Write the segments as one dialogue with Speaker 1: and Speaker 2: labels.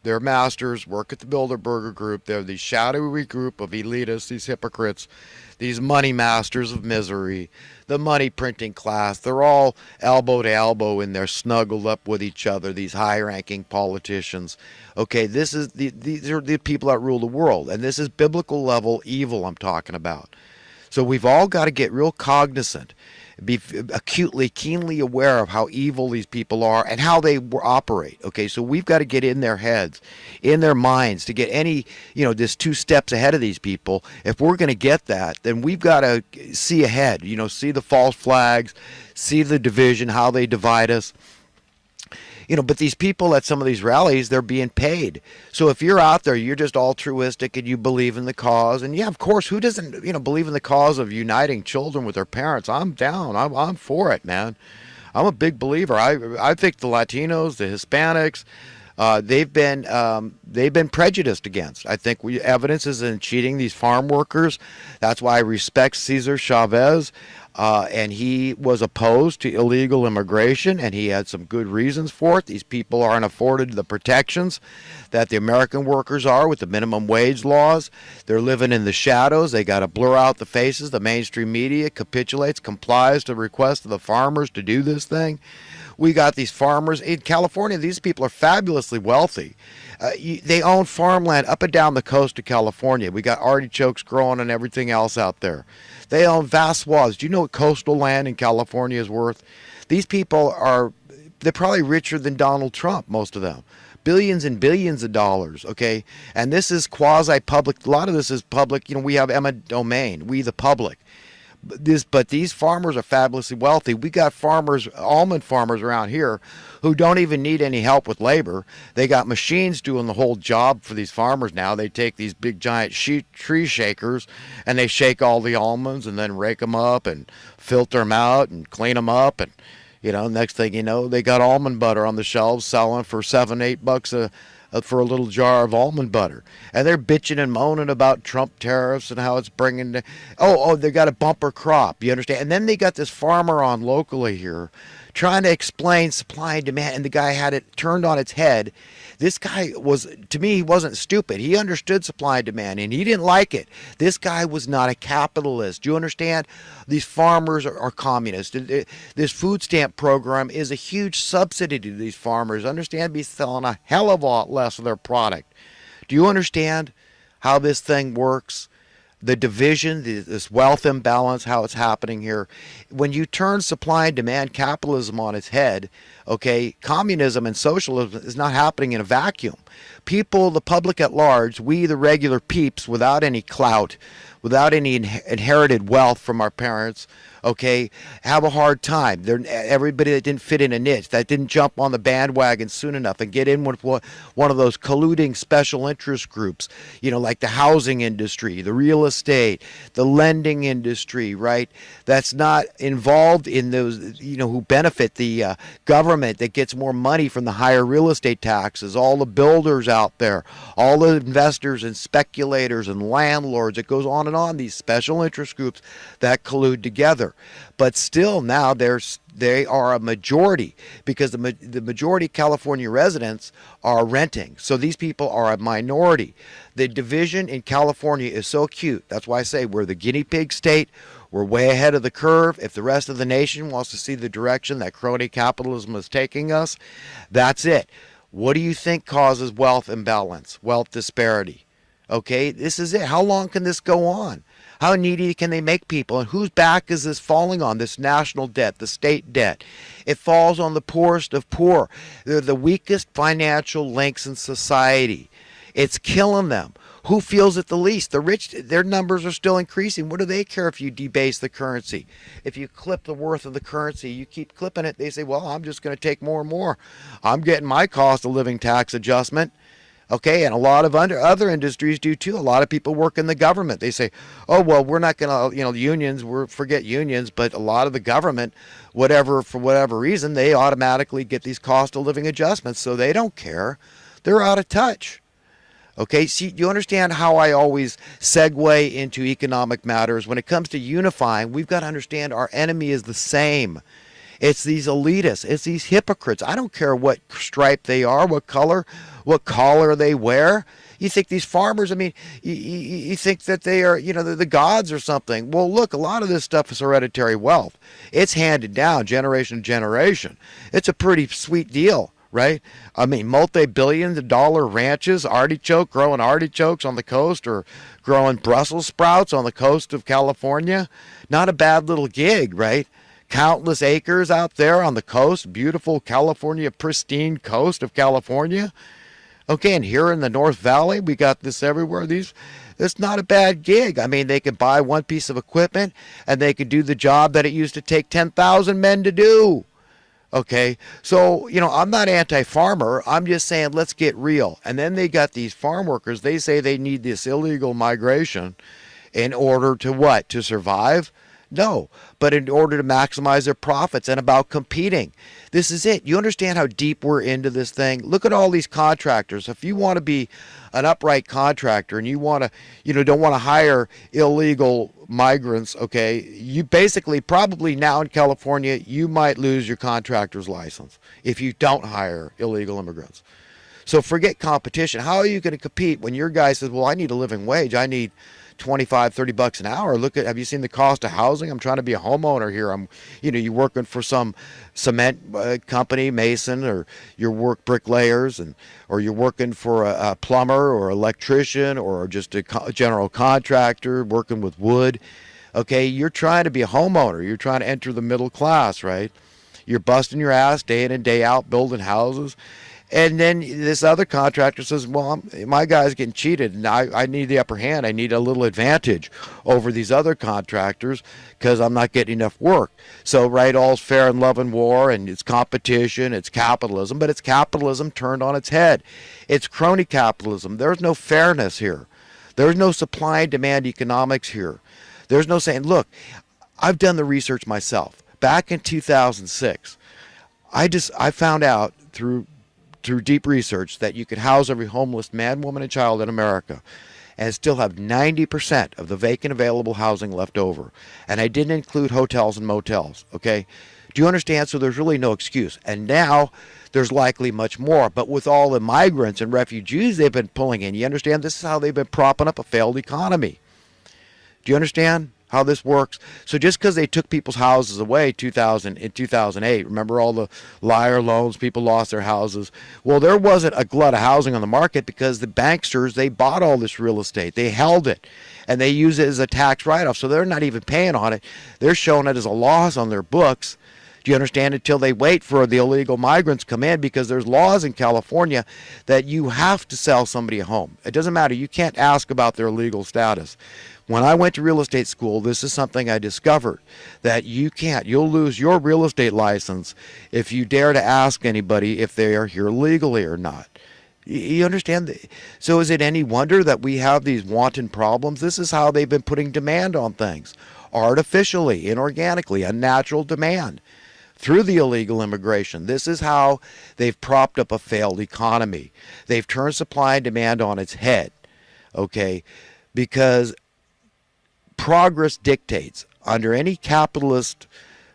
Speaker 1: their masters work at the Bilderberger Group. They're the shadowy group of elitists, these hypocrites, these money masters of misery, the money printing class. They're all elbow to elbow in there, snuggled up with each other, these high ranking politicians. Okay, these are the people that rule the world, and this is biblical level evil I'm talking about. So we've all got to get real cognizant, be acutely, keenly aware of how evil these people are and how they operate. Okay, so we've got to get in their heads, in their minds, to get any, just two steps ahead of these people. If we're going to get that, then we've got to see ahead, see the false flags, see the division, how they divide us. But these people at some of these rallies, they're being paid. So if you're out there, you're just altruistic and you believe in the cause. And yeah, of course, who doesn't, believe in the cause of uniting children with their parents? I'm down. I'm for it, man. I'm a big believer. I think the Latinos, the Hispanics, they've been prejudiced against. I think evidence is in cheating these farm workers. That's why I respect Cesar Chavez. And he was opposed to illegal immigration, and he had some good reasons for it. These people aren't afforded the protections that the American workers are with the minimum wage laws. They're living in the shadows. They got to blur out the faces. The mainstream media capitulates, complies to the request of the farmers to do this thing. We got these farmers in California. These people are fabulously wealthy. They own farmland up and down the coast of California. We got artichokes growing and everything else out there. They own vast swaths. Do you know what coastal land in California is worth? These people they're probably richer than Donald Trump, most of them. Billions and billions of dollars, okay? And this is quasi-public. A lot of this is public. We have eminent domain, we the public. But these farmers are fabulously wealthy. We got almond farmers around here who don't even need any help with labor. They got machines doing the whole job for these farmers now. They take these big giant tree shakers and they shake all the almonds and then rake them up and filter them out and clean them up. And, next thing you know, they got almond butter on the shelves selling for $7-8 for a little jar of almond butter. And they're bitching and moaning about Trump tariffs and how it's bringing they got a bumper crop, you understand? And then they got this farmer on locally here trying to explain supply and demand, and the guy had it turned on its head. This guy to me, he wasn't stupid. He understood supply and demand, and he didn't like it. This guy was not a capitalist. Do you understand? These farmers are communists. This food stamp program is a huge subsidy to these farmers. Understand? Be selling a hell of a lot less of their product. Do you understand how this thing works? The division, this wealth imbalance, how it's happening here. When you turn supply and demand capitalism on its head, okay, communism and socialism is not happening in a vacuum. People, the public at large, we the regular peeps without any clout, without any inherited wealth from our parents, okay, have a hard time. Everybody that didn't fit in a niche, that didn't jump on the bandwagon soon enough and get in with one of those colluding special interest groups, like the housing industry, the real estate, the lending industry, right? That's not involved in those, who benefit the government that gets more money from the higher real estate taxes, all the builders out there, all the investors and speculators and landlords. It goes on and on, these special interest groups that collude together. But still now they are a majority because the majority of California residents are renting. So these people are a minority. The division in California is so acute. That's why I say we're the guinea pig state. We're way ahead of the curve. If the rest of the nation wants to see the direction that crony capitalism is taking us, that's it. What do you think causes wealth imbalance, wealth disparity? Okay, this is it. How long can this go on? How needy can they make people? And whose back is this falling on? This national debt, the state debt. It falls on the poorest of poor. They're the weakest financial links in society. It's killing them. Who feels it the least? The rich, their numbers are still increasing. What do they care if you debase the currency? If you clip the worth of the currency, you keep clipping it, they say, well, I'm just going to take more and more. I'm getting my cost of living tax adjustment. Okay, and a lot of other industries do too. A lot of people work in the government. They say, oh, well, we're not going to, unions, forget unions, but a lot of the government, for whatever reason, they automatically get these cost of living adjustments, so they don't care. They're out of touch. Okay, see, you understand how I always segue into economic matters? When it comes to unifying, we've got to understand our enemy is the same. It's these elitists. It's these hypocrites. I don't care what stripe they are, what collar they wear. You think these farmers, I mean, you think that they are, the gods or something. Well, look, a lot of this stuff is hereditary wealth. It's handed down generation to generation. It's a pretty sweet deal, right? I mean, multi-billion-dollar ranches, growing artichokes on the coast, or growing Brussels sprouts on the coast of California. Not a bad little gig, right? Countless acres out there on the coast, beautiful California, pristine coast of California. Okay, and here in the North Valley, we got this everywhere. It's not a bad gig. I mean, they could buy one piece of equipment and they could do the job that it used to take 10,000 men to do. Okay, so, I'm not anti-farmer. I'm just saying let's get real. And then they got these farm workers. They say they need this illegal migration in order to what? To survive? No, but in order to maximize their profits and about competing. This is it. You understand how deep we're into this thing? Look at all these contractors. If you want to be an upright contractor and you want to, don't want to hire illegal migrants, okay, you basically probably now in California, you might lose your contractor's license if you don't hire illegal immigrants. So forget competition. How are you going to compete when your guy says, well, I need a living wage. I need $25-$30 an hour. Have you seen the cost of housing? I'm trying to be a homeowner here. You're working for some cement company, mason, or bricklayers, or you're working for a plumber or electrician or just a general contractor working with wood. Okay, you're trying to be a homeowner. You're trying to enter the middle class, right? You're busting your ass day in and day out building houses. And then this other contractor says, well, my guy's getting cheated, and I need the upper hand. I need a little advantage over these other contractors because I'm not getting enough work. So, right, all's fair in love and war, and it's competition, it's capitalism, but it's capitalism turned on its head. It's crony capitalism. There's no fairness here. There's no supply and demand economics here. There's no saying, look, I've done the research myself. Back in 2006, I found out through deep research that you could house every homeless man, woman, and child in America and still have 90% of the vacant available housing left over. And I didn't include hotels and motels, okay? Do you understand? So there's really no excuse. And now there's likely much more. But with all the migrants and refugees they've been pulling in, you understand this is how they've been propping up a failed economy. Do you understand how this works? So just because they took people's houses away in 2008, remember all the liar loans, people lost their houses. Well, there wasn't a glut of housing on the market because the banksters, they bought all this real estate. They held it, and they use it as a tax write-off. So they're not even paying on it. They're showing it as a loss on their books. Do you understand? Until they wait for the illegal migrants to come in, because there's laws in California that you have to sell somebody a home. It doesn't matter. You can't ask about their legal status. When I went to real estate school, this is something I discovered, that you can't. You'll lose your real estate license if you dare to ask anybody if they are here legally or not. You understand? So is it any wonder that we have these wanton problems? This is how they've been putting demand on things, artificially, inorganically, unnatural demand through the illegal immigration. This is how they've propped up a failed economy. They've turned supply and demand on its head, okay? Because progress dictates, under any capitalist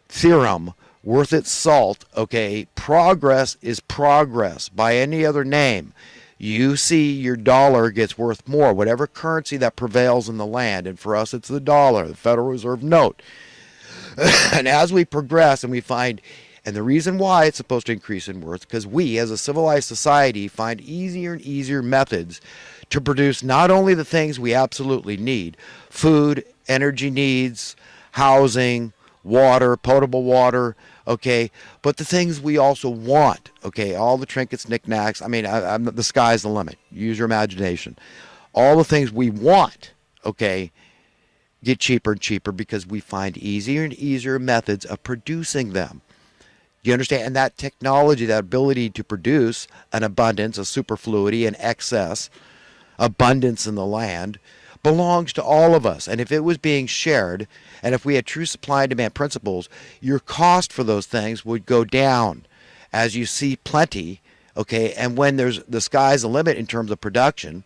Speaker 1: theorem worth its salt, okay, progress is progress by any other name. You see your dollar gets worth more, whatever currency that prevails in the land, and for us it's the dollar, the Federal Reserve note. And as we progress and we find, and the reason why it's supposed to increase in worth, because we as a civilized society find easier and easier methods to produce not only the things we absolutely need, food, energy needs, housing, water, potable water, okay, but the things we also want, okay, all the trinkets, knickknacks. I mean, the sky's the limit. Use your imagination. All the things we want, okay, get cheaper and cheaper because we find easier and easier methods of producing them. You understand? And that technology, that ability to produce an abundance, a superfluity, an excess, abundance in the land, belongs to all of us. And if it was being shared, and if we had true supply and demand principles, your cost for those things would go down as you see plenty, okay? And when there's the sky's the limit in terms of production,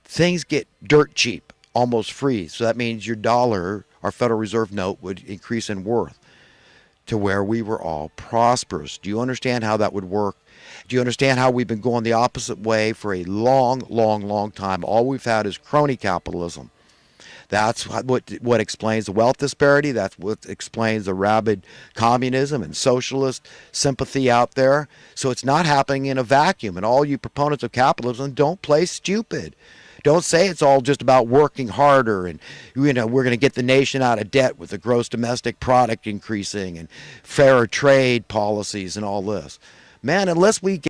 Speaker 1: things get dirt cheap, almost free. So that means your dollar, our Federal Reserve note, would increase in worth. to where we were all prosperous. Do you understand how that would work? Do you understand how we've been going the opposite way for a long, long, long time? All we've had is crony capitalism. That's what explains the wealth disparity. That's what explains the rabid communism and socialist sympathy out there. So it's not happening in a vacuum. And all you proponents of capitalism, don't play stupid. Don't say it's all just about working harder and we're going to get the nation out of debt with the gross domestic product increasing and fairer trade policies and all this. Man, unless we